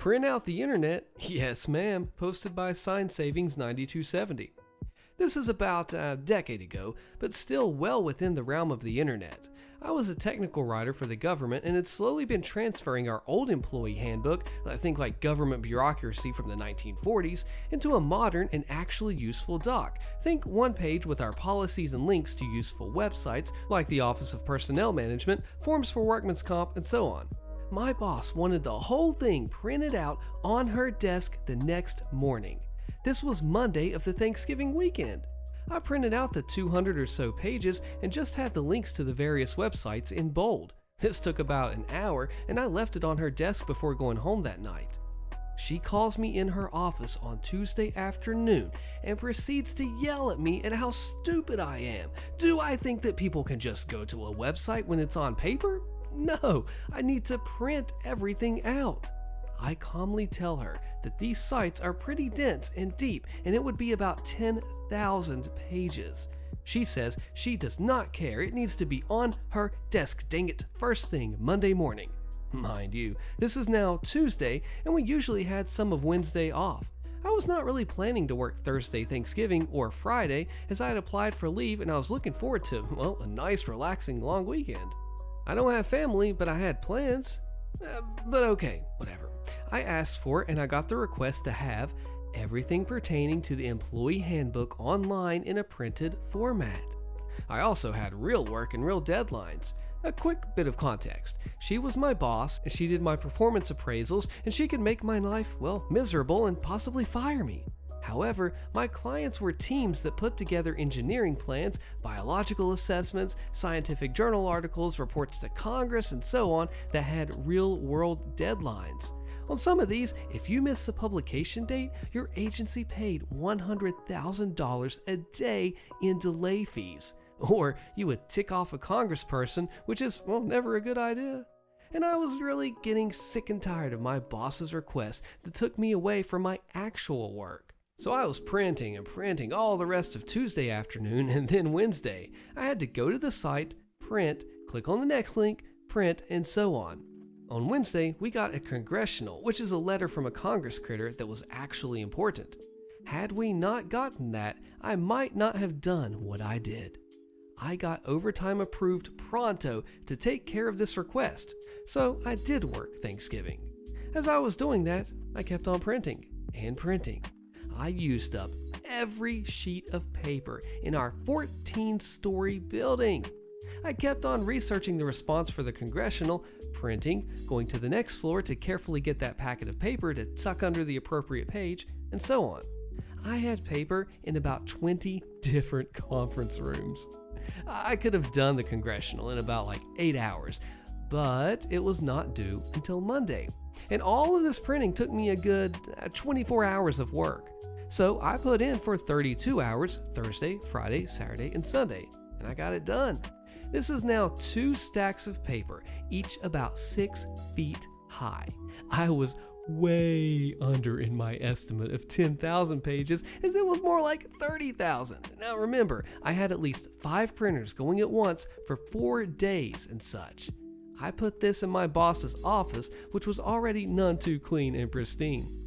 Print out the internet? Yes, ma'am. Posted by Sign Savings 9270. This is about a decade ago, but still well within the realm of the internet. I was a technical writer for the government and had slowly been transferring our old employee handbook, I think like government bureaucracy from the 1940s, into a modern and actually useful doc. Think one page with our policies and links to useful websites like the Office of Personnel Management, forms for workman's comp, and so on. My boss wanted the whole thing printed out on her desk the next morning. This was Monday of the Thanksgiving weekend. I printed out the 200 or so pages and just had the links to the various websites in bold. This took about an hour and I left it on her desk before going home that night. She calls me in her office on Tuesday afternoon and proceeds to yell at me at how stupid I am. Do I think that people can just go to a website when it's on paper? No, I need to print everything out. I calmly tell her that these sites are pretty dense and deep and it would be about 10,000 pages. She says she does not care, it needs to be on her desk, dang it, first thing Monday morning. Mind you, this is now Tuesday and we usually had some of Wednesday off. I was not really planning to work Thursday, Thanksgiving, or Friday as I had applied for leave and I was looking forward to, well, a nice relaxing long weekend. I don't have family, but I had plans. But okay, whatever. I asked for and I got the request to have everything pertaining to the employee handbook online in a printed format. I also had real work and real deadlines. A quick bit of context. She was my boss and she did my performance appraisals and she could make my life, well, miserable and possibly fire me. However, my clients were teams that put together engineering plans, biological assessments, scientific journal articles, reports to Congress, and so on that had real-world deadlines. On some of these, if you missed the publication date, your agency paid $100,000 a day in delay fees. Or you would tick off a congressperson, which is, well, never a good idea. And I was really getting sick and tired of my boss's requests that took me away from my actual work. So I was printing and printing all the rest of Tuesday afternoon and then Wednesday. I had to go to the site, print, click on the next link, print, and so on. On Wednesday, we got a congressional, which is a letter from a Congress critter that was actually important. Had we not gotten that, I might not have done what I did. I got overtime approved pronto to take care of this request, so I did work Thanksgiving. As I was doing that, I kept on printing and printing. I used up every sheet of paper in our 14-story building. I kept on researching the response for the congressional, printing, going to the next floor to carefully get that packet of paper to tuck under the appropriate page, and so on. I had paper in about 20 different conference rooms. I could have done the congressional in about 8 hours, but it was not due until Monday. And all of this printing took me a good 24 hours of work. So I put in for 32 hours Thursday, Friday, Saturday, and Sunday, and I got it done. This is now 2 stacks of paper, each about 6 feet high. I was way under in my estimate of 10,000 pages, as it was more like 30,000. Now remember, I had at least 5 printers going at once for 4 days and such. I put this in my boss's office, which was already none too clean and pristine.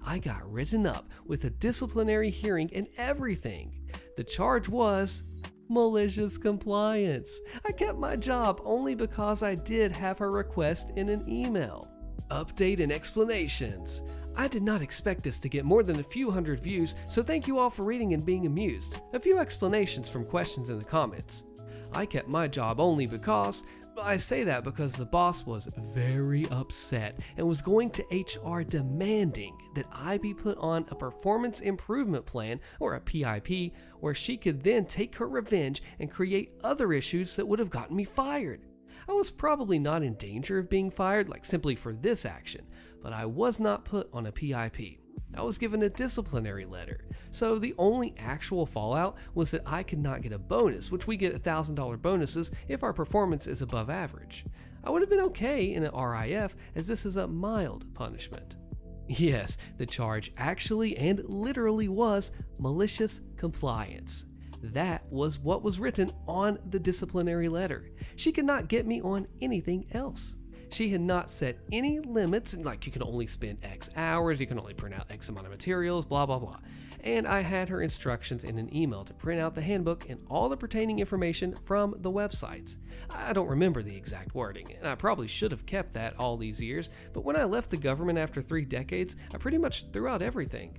I got written up with a disciplinary hearing and everything. The charge was malicious compliance. I kept my job only because I did have her request in an email. Update and explanations. I did not expect this to get more than a few hundred views, so thank you all for reading and being amused. A few explanations from questions in the comments. I kept my job only because, I say that because the boss was very upset and was going to HR demanding that I be put on a performance improvement plan, or a PIP, where she could then take her revenge and create other issues that would have gotten me fired. I was probably not in danger of being fired, simply for this action, but I was not put on a PIP. I was given a disciplinary letter, so the only actual fallout was that I could not get a bonus, which we get $1,000 bonuses if our performance is above average. I would have been okay in an RIF, as this is a mild punishment. Yes, the charge actually and literally was malicious compliance. That was what was written on the disciplinary letter. She could not get me on anything else. She had not set any limits, like you can only spend X hours, you can only print out X amount of materials, blah, blah, blah. And I had her instructions in an email to print out the handbook and all the pertaining information from the websites. I don't remember the exact wording, and I probably should have kept that all these years, but when I left the government after 3 decades, I pretty much threw out everything.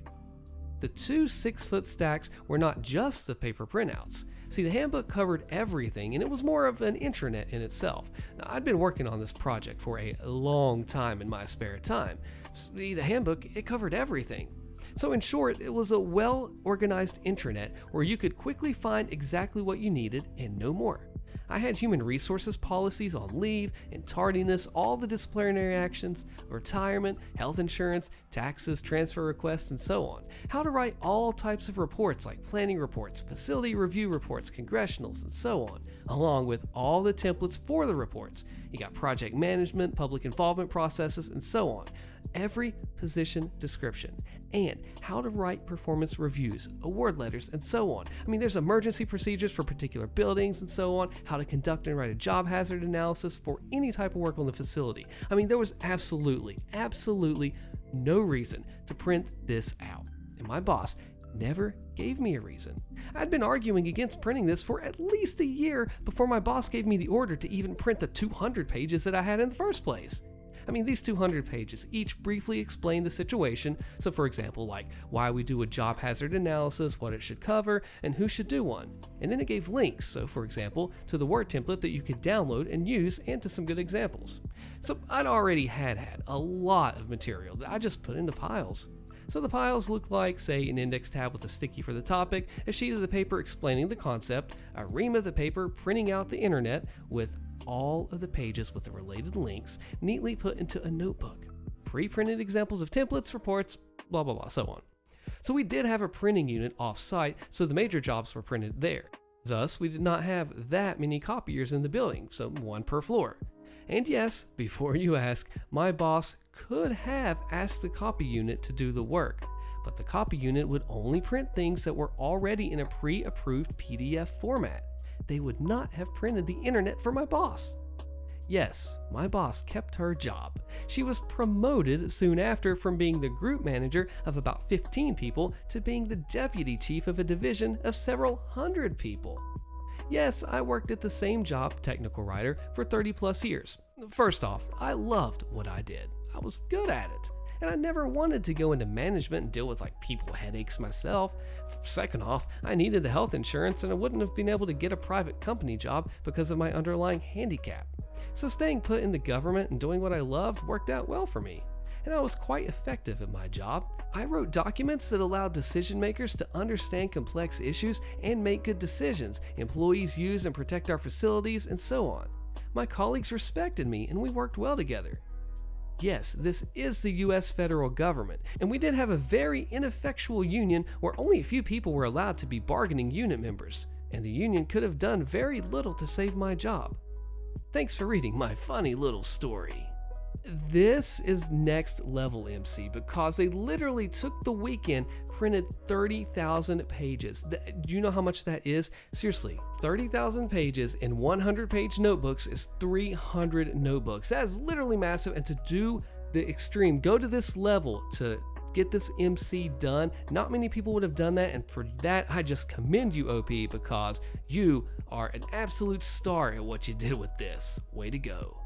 The 2 6-foot stacks were not just the paper printouts. See, the handbook covered everything, and it was more of an intranet in itself. Now, I'd been working on this project for a long time in my spare time. See, the handbook, it covered everything. So in short, it was a well-organized intranet where you could quickly find exactly what you needed and no more. I had human resources policies on leave and tardiness, all the disciplinary actions, retirement, health insurance, taxes, transfer requests, and so on. How to write all types of reports like planning reports, facility review reports, congressionals, and so on, along with all the templates for the reports. You got project management, public involvement processes, and so on. Every position description, and how to write performance reviews, award letters, and so on. I mean, there's emergency procedures for particular buildings and so on, how to conduct and write a job hazard analysis for any type of work on the facility. I mean, there was absolutely no reason to print this out. And my boss never gave me a reason. I'd been arguing against printing this for at least a year before my boss gave me the order to even print the 200 pages that I had in the first place. I mean, these 200 pages each briefly explain the situation. So for example, like why we do a job hazard analysis, what it should cover, and who should do one. And then it gave links, so for example, to the Word template that you could download and use, and to some good examples. So I'd already had a lot of material that I just put into piles. So the piles look like, say, an index tab with a sticky for the topic, a sheet of the paper explaining the concept, a ream of the paper printing out the internet with all of the pages with the related links neatly put into a notebook, pre-printed examples of templates, reports, blah blah blah, so on. So we did have a printing unit off-site, so the major jobs were printed there. Thus, we did not have that many copiers in the building, so 1 per floor. And yes, before you ask, my boss could have asked the copy unit to do the work, but the copy unit would only print things that were already in a pre-approved PDF format. They would not have printed the internet for my boss. Yes, my boss kept her job. She was promoted soon after from being the group manager of about 15 people to being the deputy chief of a division of several hundred people. Yes, I worked at the same job, technical writer, for 30 plus years. First off, I loved what I did. I was good at it. And I never wanted to go into management and deal with people headaches myself. Second off, I needed the health insurance and I wouldn't have been able to get a private company job because of my underlying handicap. So staying put in the government and doing what I loved worked out well for me. And I was quite effective at my job. I wrote documents that allowed decision makers to understand complex issues and make good decisions, employees use and protect our facilities, and so on. My colleagues respected me and we worked well together. Yes, this is the US federal government, and we did have a very ineffectual union where only a few people were allowed to be bargaining unit members, and the union could have done very little to save my job. Thanks for reading my funny little story. This is next level MC because they literally took the weekend, printed 30,000 pages. Do you know how much that is? Seriously, 30,000 pages in 100-page notebooks is 300 notebooks. That is literally massive, and to do the extreme, go to this level to get this MC done, not many people would have done that, and for that, I just commend you, OP, because you are an absolute star at what you did with this. Way to go.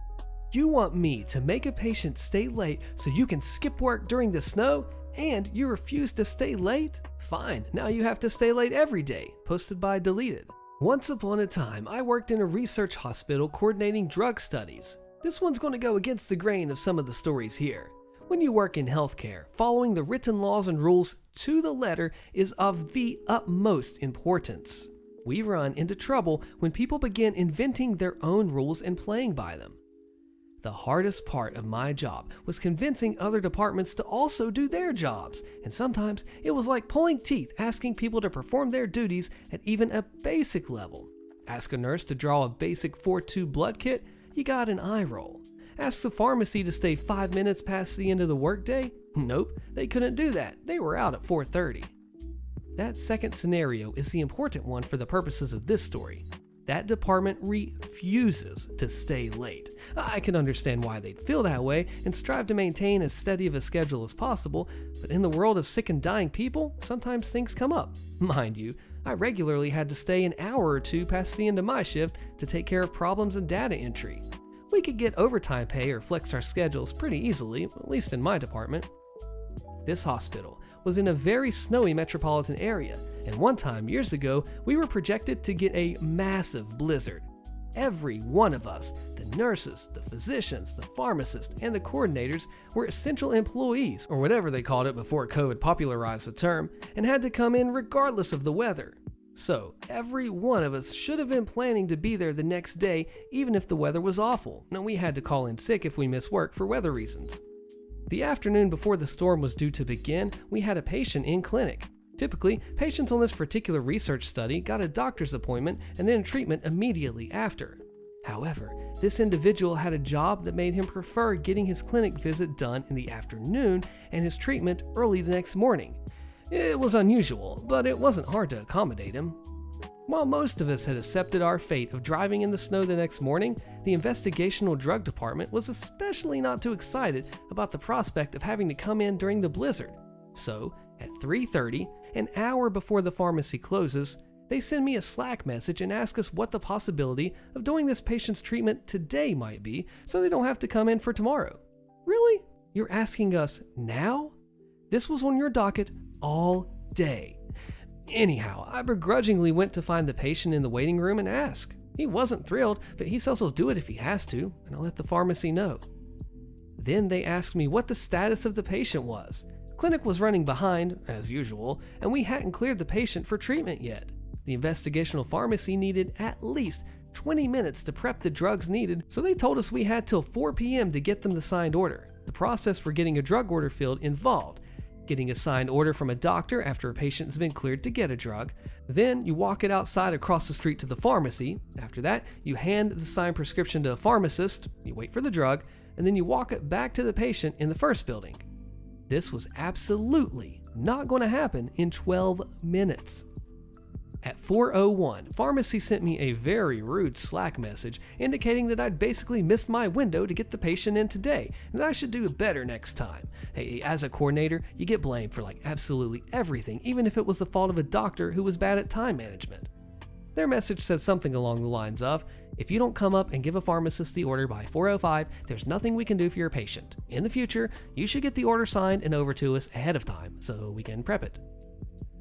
You want me to make a patient stay late so you can skip work during the snow, and you refuse to stay late? Fine, now you have to stay late every day. Posted by Deleted. Once upon a time, I worked in a research hospital coordinating drug studies. This one's going to go against the grain of some of the stories here. When you work in healthcare, following the written laws and rules to the letter is of the utmost importance. We run into trouble when people begin inventing their own rules and playing by them. The hardest part of my job was convincing other departments to also do their jobs, and sometimes it was like pulling teeth asking people to perform their duties at even a basic level. Ask a nurse to draw a basic 4-2 blood kit, you got an eye roll. Ask the pharmacy to stay 5 minutes past the end of the workday? Nope, they couldn't do that. They were out at 4:30. That second scenario is the important one for the purposes of this story. That department refuses to stay late. I can understand why they'd feel that way and strive to maintain as steady of a schedule as possible, but in the world of sick and dying people, sometimes things come up. Mind you, I regularly had to stay an hour or two past the end of my shift to take care of problems and data entry. We could get overtime pay or flex our schedules pretty easily, at least in my department. This hospital was in a very snowy metropolitan area, and one time years ago, we were projected to get a massive blizzard. Every one of us, the nurses, the physicians, the pharmacists, and the coordinators were essential employees, or whatever they called it before COVID popularized the term, and had to come in regardless of the weather. So, every one of us should have been planning to be there the next day, even if the weather was awful, and we had to call in sick if we missed work for weather reasons. The afternoon before the storm was due to begin, we had a patient in clinic. Typically, patients on this particular research study got a doctor's appointment and then treatment immediately after. However, this individual had a job that made him prefer getting his clinic visit done in the afternoon and his treatment early the next morning. It was unusual, but it wasn't hard to accommodate him. While most of us had accepted our fate of driving in the snow the next morning, the investigational drug department was especially not too excited about the prospect of having to come in during the blizzard. So, at 3:30, an hour before the pharmacy closes, they send me a Slack message and ask us what the possibility of doing this patient's treatment today might be so they don't have to come in for tomorrow. Really? You're asking us now? This was on your docket all day. Anyhow, I begrudgingly went to find the patient in the waiting room and ask. He wasn't thrilled, but he says he'll do it if he has to, and I'll let the pharmacy know. Then they asked me what the status of the patient was. Clinic was running behind, as usual, and we hadn't cleared the patient for treatment yet. The investigational pharmacy needed at least 20 minutes to prep the drugs needed, so they told us we had till 4 p.m. to get them the signed order. The process for getting a drug order filled involved getting a signed order from a doctor after a patient has been cleared to get a drug. Then you walk it outside across the street to the pharmacy. After that, you hand the signed prescription to a pharmacist, you wait for the drug, and then you walk it back to the patient in the first building. This was absolutely not going to happen in 12 minutes. At 4:01, pharmacy sent me a very rude Slack message indicating that I'd basically missed my window to get the patient in today and that I should do better next time. Hey, as a coordinator, you get blamed for absolutely everything, even if it was the fault of a doctor who was bad at time management. Their message said something along the lines of, if you don't come up and give a pharmacist the order by 4:05, there's nothing we can do for your patient. In the future, you should get the order signed and over to us ahead of time so we can prep it.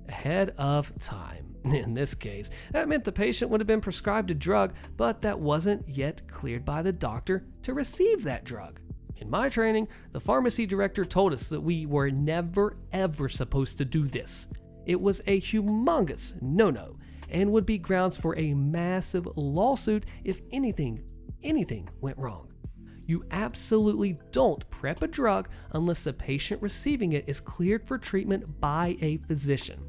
Ahead of time. In this case, that meant the patient would have been prescribed a drug, but that wasn't yet cleared by the doctor to receive that drug. In my training, the pharmacy director told us that we were never ever supposed to do this. It was a humongous no-no and would be grounds for a massive lawsuit if anything went wrong. You absolutely don't prep a drug unless the patient receiving it is cleared for treatment by a physician.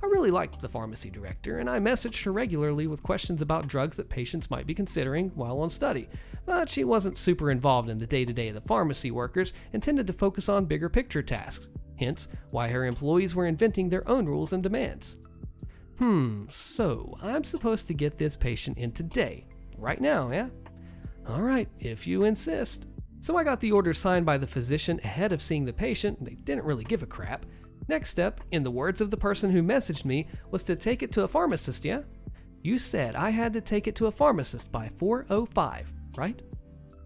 I really liked the pharmacy director, and I messaged her regularly with questions about drugs that patients might be considering while on study, but she wasn't super involved in the day-to-day of the pharmacy workers and tended to focus on bigger picture tasks, hence why her employees were inventing their own rules and demands. So I'm supposed to get this patient in today, right now, yeah? Alright, if you insist. So I got the order signed by the physician ahead of seeing the patient. They didn't really give a crap. Next step, in the words of the person who messaged me, was to take it to a pharmacist, yeah? You said I had to take it to a pharmacist by 4:05, right?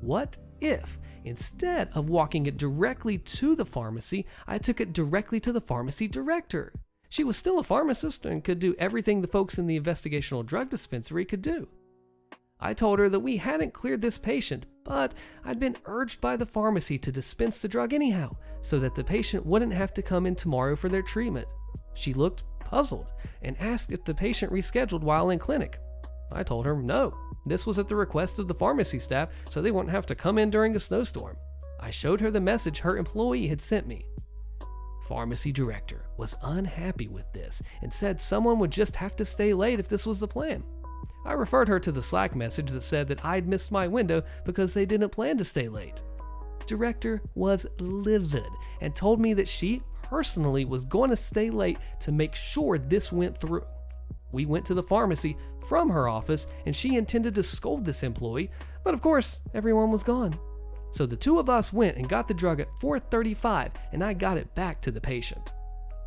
What if, instead of walking it directly to the pharmacy, I took it directly to the pharmacy director? She was still a pharmacist and could do everything the folks in the investigational drug dispensary could do. I told her that we hadn't cleared this patient, but I'd been urged by the pharmacy to dispense the drug anyhow, so that the patient wouldn't have to come in tomorrow for their treatment. She looked puzzled and asked if the patient rescheduled while in clinic. I told her no, this was at the request of the pharmacy staff so they wouldn't have to come in during a snowstorm. I showed her the message her employee had sent me. Pharmacy director was unhappy with this and said someone would just have to stay late if this was the plan. I referred her to the Slack message that said that I'd missed my window because they didn't plan to stay late. Director was livid and told me that she personally was going to stay late to make sure this went through. We went to the pharmacy from her office and she intended to scold this employee, but of course, everyone was gone. So the two of us went and got the drug at 4:35 and I got it back to the patient.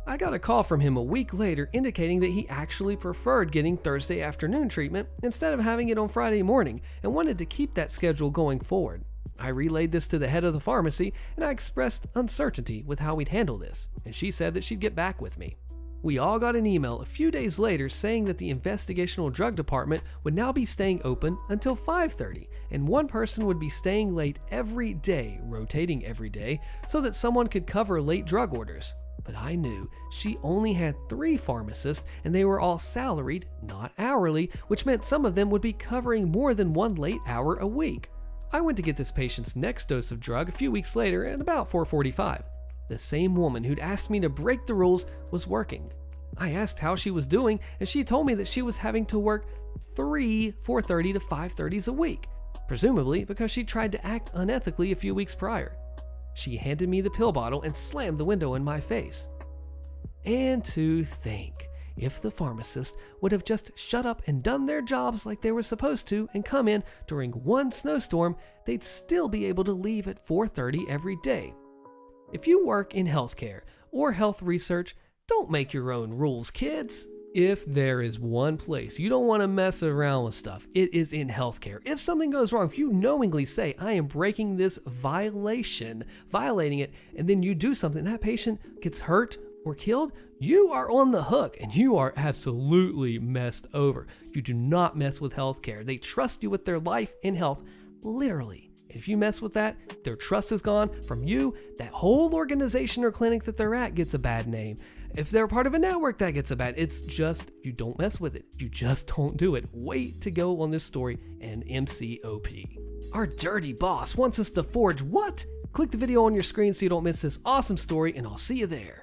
I got a call from him a week later indicating that he actually preferred getting Thursday afternoon treatment instead of having it on Friday morning and wanted to keep that schedule going forward. I relayed this to the head of the pharmacy and I expressed uncertainty with how we'd handle this, and she said that she'd get back with me. We all got an email a few days later saying that the investigational drug department would now be staying open until 5:30, and one person would be staying late every day, rotating every day, so that someone could cover late drug orders. But I knew she only had 3 pharmacists and they were all salaried, not hourly, which meant some of them would be covering more than 1 late hour a week. I went to get this patient's next dose of drug a few weeks later at about 4:45. The same woman who'd asked me to break the rules was working. I asked how she was doing and she told me that she was having to work 3 4:30 to 5:30s a week, presumably because she tried to act unethically a few weeks prior. She handed me the pill bottle and slammed the window in my face. And to think, if the pharmacist would have just shut up and done their jobs like they were supposed to and come in during one snowstorm, they'd still be able to leave at 4:30 every day. If you work in healthcare or health research, don't make your own rules, kids. If there is one place you don't want to mess around with stuff, it is in healthcare. If something goes wrong, if you knowingly say, I am breaking this violating it, and then you do something, that patient gets hurt or killed, you are on the hook and you are absolutely messed over. You do not mess with healthcare. They trust you with their life and health, literally. If you mess with that, their trust is gone from you. That whole organization or clinic that they're at gets a bad name. If they're part of a network, that gets a bad. It's just, you don't mess with it. You just don't do it. Wait to go on this story and MCOP. Our dirty boss wants us to forge what? Click the video on your screen so you don't miss this awesome story, and I'll see you there.